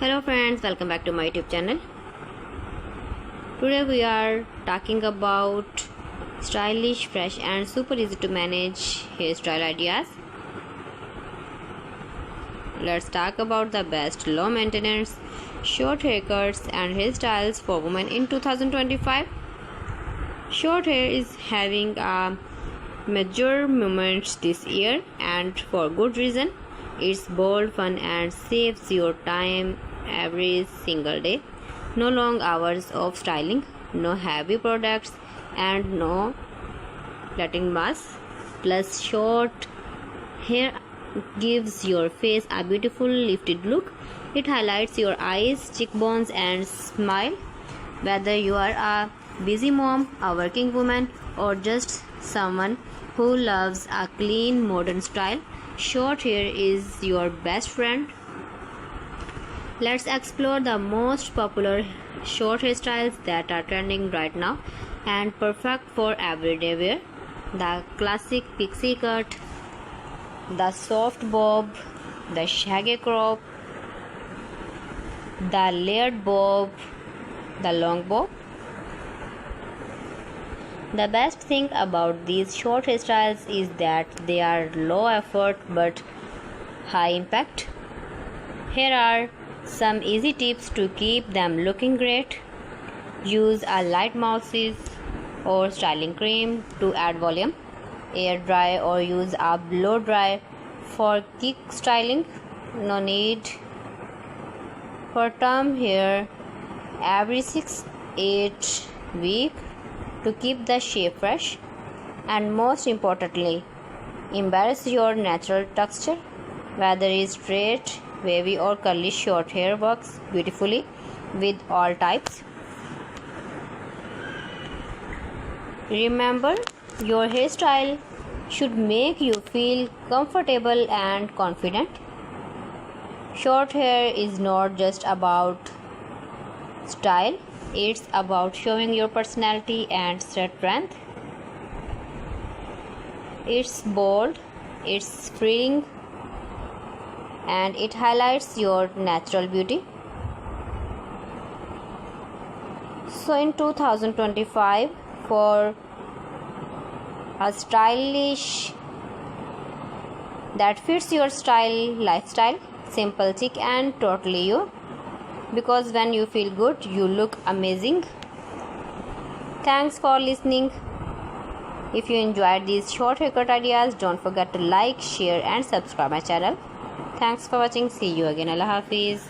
Hello friends, welcome back to my YouTube channel. Today we are talking about stylish, fresh and super easy to manage hairstyle ideas. Let's talk about the best low maintenance short haircuts and hairstyles for women in 2025. Short hair is having a major moment this year and for good reason. It's bold, fun and saves your time every single day. No long hours of styling, no heavy products and no letting mask. Plus short hair gives your face a beautiful lifted look. It highlights your eyes, cheekbones and smile. Whether you are a busy mom, a working woman or just someone who loves a clean modern style, short hair is your best friend. Let's explore the most popular short hairstyles that are trending right now and perfect for everyday wear. The classic pixie cut, the soft bob, the shaggy crop, the layered bob, the long bob. The best thing about these short hairstyles is that they are low effort but high impact. Here are some easy tips to keep them looking great. Use a light mousse or styling cream to add volume. Air dry or use a blow dry for quick styling. No need for term hair every 6-8 weeks to keep the shape fresh. And most importantly, embrace your natural texture. Whether it's straight, wavy or curly, short hair works beautifully with all types. Remember, your hairstyle should make you feel comfortable and confident. Short hair is not just about style, it's about showing your personality and strength. It's bold, it's freeing, and it highlights your natural beauty. So in 2025, for a stylish that fits your style lifestyle, simple, chic and totally you, because when you feel good you look amazing. Thanks for listening. If you enjoyed these short haircut ideas, don't forget to like, share and subscribe my channel. Thanks for watching. See you again. Allah Hafiz.